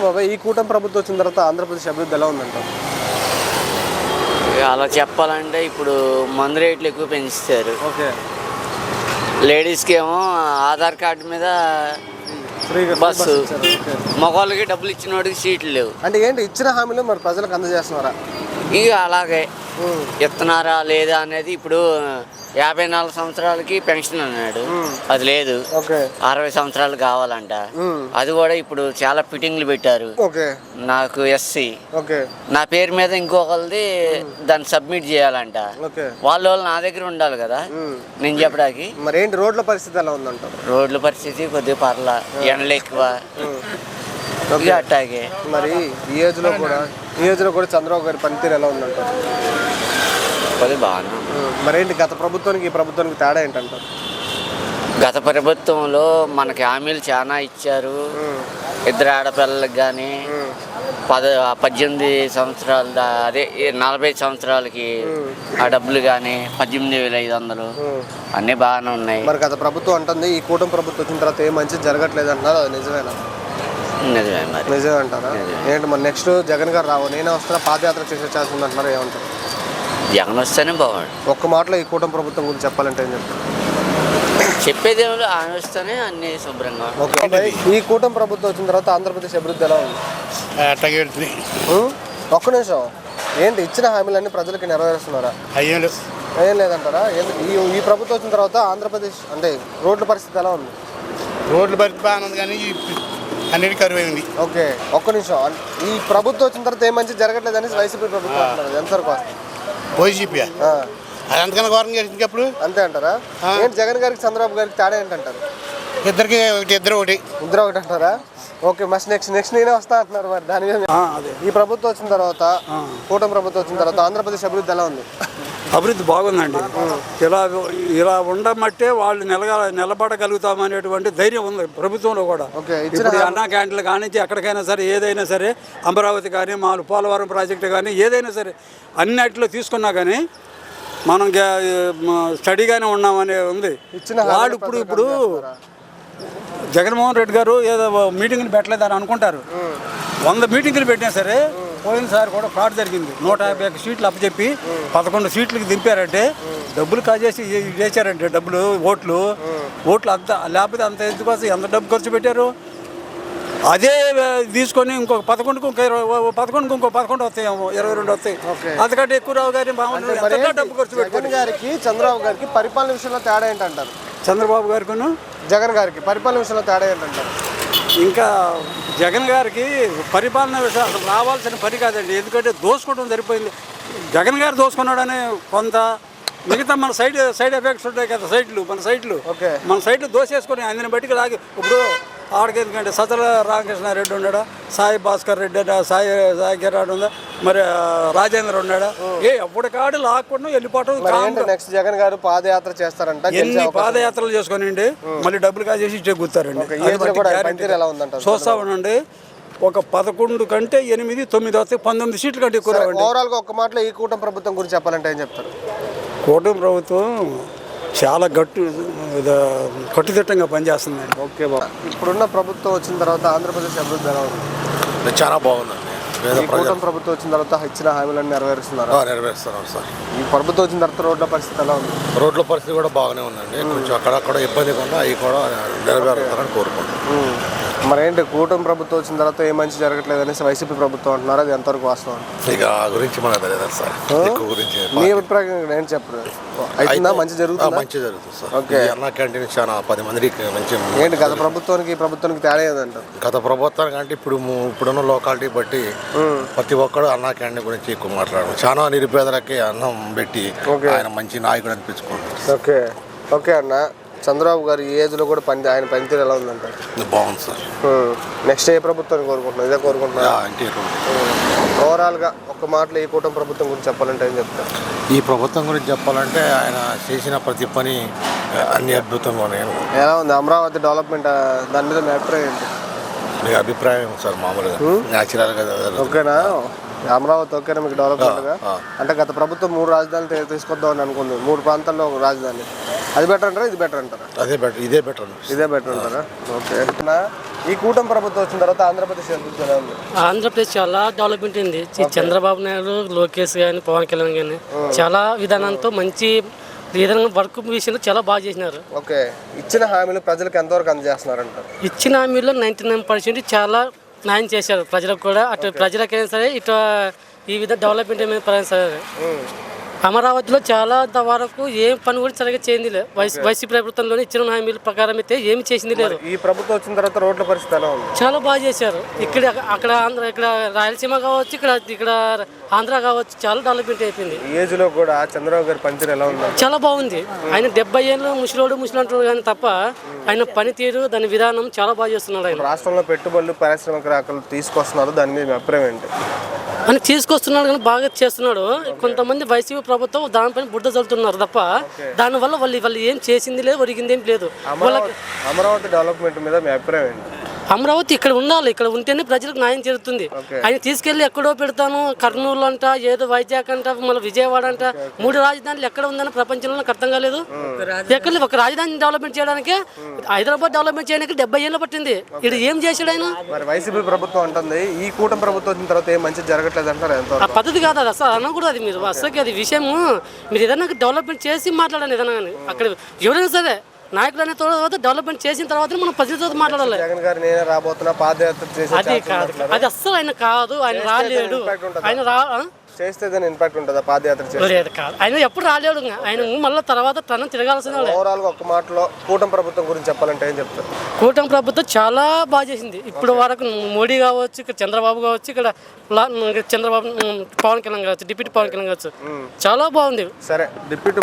బాబాయ్, ఈ కూటమి ప్రభుత్వం వచ్చిన తర్వాత ఆంధ్రప్రదేశ్ అభివృద్ధి ఎలా ఉందంటారు? అలా చెప్పాలంటే ఇప్పుడు మందు రేట్లు ఎక్కువ పెంచుతారు. ఓకే. లేడీస్కి ఏమో ఆధార్ కార్డు మీద బస్సు, మగవాళ్ళకి డబ్బులు ఇచ్చిన వాడికి సీట్లు లేవు. అంటే ఏంటి ఇచ్చిన హామీలు మరి ప్రజలకు అందజేస్తున్నారా? ఇక అలాగే ఇస్తున్నారా లేదా అనేది ఇప్పుడు 54 సంవత్సరాలకి పెన్షన్ అన్నాడు, అది లేదు. 60 సంవత్సరాలు కావాలంట, అది కూడా ఇప్పుడు చాలా ఫిట్టింగ్లు పెట్టారు. నాకు ఎస్సీ, నా పేరు మీద ఇంకొకరిది దాన్ని సబ్మిట్ చేయాలంట. వాళ్ళు నా దగ్గర ఉండాలి కదా నేను చెప్పడానికి. మరి ఏంటి రోడ్ల పరిస్థితి ఎలా ఉందంటారు? రోడ్ల పరిస్థితి కొద్దిగా పర్లా, ఎండలు ఎక్కువ అట్టాగే. మరి ఈ ఏజ్ లో కూడా చంద్రబాబు గారి పనితీరు ఎలా ఉందంటారు? కొద్దిగా బాగా. మరేంటి గత ప్రభుత్వానికి ఈ ప్రభుత్వానికి తేడా ఏంటంటారు? గత ప్రభుత్వంలో మనకి హామీలు చాలా ఇచ్చారు. 2 ఆడపిల్లలకు కానీ 18 సంవత్సరాలు అదే 40 సంవత్సరాలకి ఆ డబ్బులు కానీ 18,500 అన్నీ బాగానే ఉన్నాయి. మరి గత ప్రభుత్వం అంటుంది ఈ కూటమి ప్రభుత్వం వచ్చిన తర్వాత ఏ మంచి జరగట్లేదు అంటున్నారు, అది నిజమేనా? నిజమే. మరి నిజమే అంటారా? ఏంటి మరి నెక్స్ట్ జగన్ గారు నేనే వస్తున్నా పాదయాత్ర చేసే ఛాన్స్ ఉందంటున్నారు, ఏమంటారు? జగన్ వస్తేనే బాగుండు. ఒక్క మాటలో ఈ కూటమి ప్రభుత్వం గురించి చెప్పాలంటే ఏం చెప్తారు? చెప్పేది ఆయన వస్తేనే అన్ని శుభ్రంగా. ఈ కూటమి ప్రభుత్వం వచ్చిన తర్వాత ఆంధ్రప్రదేశ్ అభివృద్ధి ఎలా ఉంది? ఒక్క నిమిషం, ఏంటి ఇచ్చిన హామీలన్నీ ప్రజలకి నెరవేరుస్తున్నారా? ఏం లేదంటారా? ఈ ప్రభుత్వం వచ్చిన తర్వాత ఆంధ్రప్రదేశ్ అంటే రోడ్ల పరిస్థితి ఎలా ఉంది? రోడ్ల పరిస్థితి బాగానే ఉంది కానీ అన్నిటి కరువైంది. ఓకే, ఒక్క నిమిషం, ఈ ప్రభుత్వం వచ్చిన తర్వాత ఏం మంచి జరగట్లేదని వైసీపీ ప్రభుత్వం అంటున్నారు, ఎంతవరకు వస్తుంది? వైసీపీ అది అంతకన్నా ఘోరం చేసింది అప్పుడు. అంతే అంటారా? ఏంటి జగన్ గారికి చంద్రబాబు గారికి తేడా ఏంటంటారు? ఇద్దరు ఒకటి అంటారా? ఓకే, మస్ట్ నెక్స్ట్ నేనే వస్తా అంటున్నారు. మరి దాని మీద ఈ ప్రభుత్వం వచ్చిన తర్వాత కూటమి ప్రభుత్వం వచ్చిన తర్వాత ఆంధ్రప్రదేశ్ అభివృద్ధి ఎలా ఉంది? అభివృద్ధి బాగుందండి. ఇలా ఉండమట్టే వాళ్ళు నిలబడగలుగుతామనేటువంటి ధైర్యం ఉంది ప్రభుత్వంలో కూడా. ఇప్పుడు అన్నా క్యాంటీన్లు కానీ ఎక్కడికైనా సరే, ఏదైనా సరే, అమరావతి కానీ పోలవరం ప్రాజెక్టు కానీ ఏదైనా సరే అన్నిటిలో తీసుకున్నా కానీ మనం స్టడీగానే ఉన్నామనే ఉంది. వాళ్ళు ఇప్పుడు జగన్మోహన్ రెడ్డి గారు ఏదో మీటింగ్లు పెట్టలేదని అనుకుంటారు. 100 మీటింగ్లు పెట్టినా సరే పోయినసారి కూడా ఫ్రాడ్ జరిగింది. 151 సీట్లు అప్పచెప్పి 11 సీట్లకి దింపారంటే డబ్బులు కాజేసి చేశారంటే ఓట్లు అంత లేకపోతే అంత ఎందుకోసం ఎంత డబ్బు ఖర్చు పెట్టారు. అదే తీసుకొని ఇంకొక 11కు ఇంకో 11 వస్తాయేమో, 22 వస్తాయి, అంతకంటే ఎక్కువ రావు. గారి డబ్బు ఖర్చు పెట్టుకుని గారికి చంద్రబాబు గారికి పరిపాలన విషయంలో తేడా ఏంటంటారు? చంద్రబాబు గారికి జగన్ గారికి పరిపాలన విషయంలో తేడా ఏంటంటారు? ఇంకా జగన్ గారికి పరిపాలన విషయం అసలు రావాల్సిన పని కాదండి. ఎందుకంటే దోసుకోవడం సరిపోయింది. జగన్ గారు దోసుకున్నాడని కొంత, మిగతా మన సైడ్ ఎఫెక్ట్స్ ఉంటాయి కదా, మన సైట్లు దోసేసుకొని అందుని బట్టికి లాగి. ఇప్పుడు ఆడికి ఎందుకంటే సతల రామకృష్ణారెడ్డి ఉన్నాడా, సాయి భాస్కర్ రెడ్డి, సాయి కిరాడ్ ఉందా, మరి రాజేంద్ర ఉన్నాడా, ఎప్పుడు కాడు లాక్కుండా వెళ్ళిపోవటం. నెక్స్ట్ జగన్ గారు పాదయాత్ర చేస్తారంట. ఎన్ని పాదయాత్రలు చేసుకోనండి, మళ్ళీ డబ్బులు కాజేసి చెగుతారండి. చూస్తా ఉండండి. ఒక 11 కంటే 8, 9 వస్తే 19 సీట్ల కంటే ఎక్కువ. ఓవరాల్ గా ఒక్క మాటలో ఈ కూటమి ప్రభుత్వం గురించి చెప్పాలంటే ఏం చెప్తారు? కూటమి ప్రభుత్వం చాలా కట్టుదిట్టంగా పనిచేస్తుందండి. ఓకే బాబు, ఇప్పుడున్న ప్రభుత్వం వచ్చిన తర్వాత ఆంధ్రప్రదేశ్ అభివృద్ధి ఎలా ఉంది? చాలా బాగుందండి. కూటమి ప్రభుత్వం వచ్చిన తర్వాత ఇచ్చిన హామీలన్నీ నెరవేరుస్తున్నారు సార్. ఈ ప్రభుత్వం వచ్చిన తర్వాత రోడ్ల పరిస్థితి ఎలా ఉంది? రోడ్ల పరిస్థితి కూడా బాగానే ఉందండి. కొంచెం అక్కడక్కడ ఇబ్బంది కూడా అవి కూడా నెరవేరుతారని కోరుకుంటున్నాం. మరేంటి కూటమి ప్రభుత్వం వచ్చిన తర్వాత ఏ మంచి జరగట్లేదు అనేసి వైసీపీ ప్రభుత్వం అంటున్నారు, అది ఎంతవరకు వాస్తవం? ఇక గురించి మనకు తెలియదు సార్. గురించి మీ అభిప్రాయం ఏం చెప్పరు? అయితుందా? మంచి జరుగుతుంది సార్. ఓకే, అన్నా క్యాంటీన్ చాలా 10 మందికి మంచి. ఏంటి గత ప్రభుత్వానికి ఈ ప్రభుత్వానికి తేడా ఏదంటారు? గత ప్రభుత్వానికి అంటే ఇప్పుడున్న లోకాలిటీ బట్టి ప్రతి ఒక్కరు అన్నా క్యాంటీన్ గురించి ఎక్కువ మాట్లాడారు. చాలా నిరుపేదలకి అన్నం పెట్టి ఆయన మంచి నాయకుడు అనిపించుకుంటారు. ఓకే అన్న, చంద్రబాబు గారు ఈ ఏజ్లో కూడా ఆయన పనితీరు ఎలా ఉందంటారు? బాగుంది సార్. నెక్స్ట్ ఏ ప్రభుత్వాన్ని కోరుకుంటున్నారు? ఇదే కోరుకుంటున్నా. ఓవరాల్గా ఒక్క మాటలో ఈ కూటమి ప్రభుత్వం గురించి చెప్పాలంటే ఏం చెప్తారు? ఈ ప్రభుత్వం గురించి చెప్పాలంటే ఆయన చేసిన ప్రతి పని అన్ని అద్భుతంగా ఉన్నాయి. ఎలా ఉంది అమరావతి డెవలప్మెంట్? దాని మీద మీ అభిప్రాయం ఏంటి? మీ అభిప్రాయం సార్ మామూలుగా న్యాచురల్గా ఓకేనా? అమరావతి ఓకేనా మీకు డెవలప్మెంట్గా? అంటే గత ప్రభుత్వం 3 రాజధానులు తీసుకొద్దామని అనుకుంది, 3 ప్రాంతాల్లో ఒక రాజధాని. అది బెటర్ అంటారా, ఇది బెటర్ అంటారా? ఇదే బెటర్ అంటారా? ఓకే. ఈ కూటమి ప్రభుత్వం వచ్చిన తర్వాత ఆంధ్రప్రదేశ్ అభివృద్ధి ఎలా ఉంది? ఆంధ్రప్రదేశ్ చాలా డెవలప్మెంట్ అయింది. ఈ చంద్రబాబు నాయుడు, లోకేష్ కానీ, పవన్ కళ్యాణ్ కానీ చాలా విధానంతో మంచి విధానంగా వర్క్ విషయంలో చాలా బాగా చేసినారు. ఓకే, ఇచ్చిన హామీలు ప్రజలకు ఎంతవరకు అందజేస్తున్నారంటారు? ఇచ్చిన హామీలో 99% చాలా న్యాయం చేశారు ప్రజలకు కూడా. అటు ప్రజలకైనా సరే, ఇటు ఈ విధంగా డెవలప్మెంట్ ఏమైనా సరే. అమరావతిలో చాలా వరకు ఏం పని కూడా సరిగ్గా చేయింది లేదు. వైసీపీ ప్రభుత్వంలో ఇచ్చిన హామీల ప్రకారం అయితే ఏమి చేసింది లేదు. ఈ ప్రభుత్వం వచ్చిన తర్వాత రోడ్ల పరిస్థితి ఎలా ఉంది? చాలా బాగా చేశారు. ఇక్కడ అక్కడ ఆంధ్ర, ఇక్కడ రాయలసీమ కావచ్చు, ఇక్కడ ఆంధ్ర కావచ్చు, చాలా డెవలప్మెంట్ అయిపోయింది. ఈ ఏజ్ లో కూడా చంద్రబాబు గారి పనితీరు ఎలా ఉంది? చాలా బాగుంది. ఆయన 70 ఏళ్ళు ముసలాంటారు కానీ తప్ప ఆయన పనితీరు, దాని విధానం చాలా బాగా చేస్తున్నాడు. ఆయన రాష్ట్రంలో పెట్టుబడులు, పారిశ్రామికలు తీసుకొస్తున్నారు, దాని మీద మీ అభిప్రాయం ఏంటి? అని తీసుకొస్తున్నాడు కానీ బాగా చేస్తున్నాడు. కొంతమంది వైసీపీ ప్రభుత్వం దానిపైన బుడ్డ చల్లుతున్నారు తప్ప దానివల్ల వాళ్ళు ఏం చేసింది లేదు, ఒరిగింది ఏం లేదు. అమరావతి డెవలప్మెంట్ మీద మీ అభిప్రాయం ఏంటి? అమరావతి ఇక్కడ ఉండాలి, ఇక్కడ ఉంటేనే ప్రజలకు న్యాయం జరుగుతుంది. ఆయన తీసుకెళ్లి ఎక్కడో పెడతాను, కర్నూలు అంట, ఏదో వైజాగ్ అంట, మళ్ళీ విజయవాడ అంట, 3 రాజధానులు ఎక్కడ ఉందని ప్రపంచంలో నాకు అర్థం కాలేదు. ఎక్కడ ఒక రాజధాని డెవలప్మెంట్ చేయడానికి, హైదరాబాద్ డెవలప్మెంట్ చేయడానికి 70 ఏళ్ళు పట్టింది. ఇక్కడ ఏం చేశాడు ఆయన? మరి వైసీపీ ప్రభుత్వం అంటుంది ఈ కూటమి ప్రభుత్వం వచ్చిన తర్వాత ఏం మంచి జరగట్లేదు అంటారు. ఆ పద్ధతి కాదు అది, అసలు అనకూడదు అది. మీరు అసలు అది విషయము, మీరు ఏదైనా డెవలప్మెంట్ చేసి మాట్లాడాలి. ఏదైనా కానీ అక్కడ ఎవరైనా సరే నాయకులు అనే తర్వాత డెవలప్మెంట్ చేసిన తర్వాత మనం ప్రజలతో మాట్లాడాలి. జగన్ గారు నేనే రాబోతున్నా, పాదయాత్ర అది కాదు, అది అస్సలు ఆయన కాదు. ఆయన రాలేడు. ఆయన చేస్తే ఇంపాక్ట్ ఉంటుందా పాదయాత్ర చేస్తే? లేదు, కాదు. ఆయన ఎప్పుడు రాలేడు. ఆయన మళ్ళీ తర్వాత తన తిరగాల్సిన. ఓవరాల్ గా ఒక్క మాటలో కూటమి ప్రభుత్వం గురించి చెప్పాలంటే ఏం చెప్తారు? కూటమి ప్రభుత్వం చాలా బాగా చేసింది. ఇప్పుడు వరకు మోడీ కావచ్చు, ఇక్కడ చంద్రబాబు కావచ్చు, ఇక్కడ చంద్రబాబు, పవన్ కళ్యాణ్ కావచ్చు, డిప్యూటీ పవన్ కళ్యాణ్ కావచ్చు, చాలా బాగుంది. సరే, డిప్యూటీ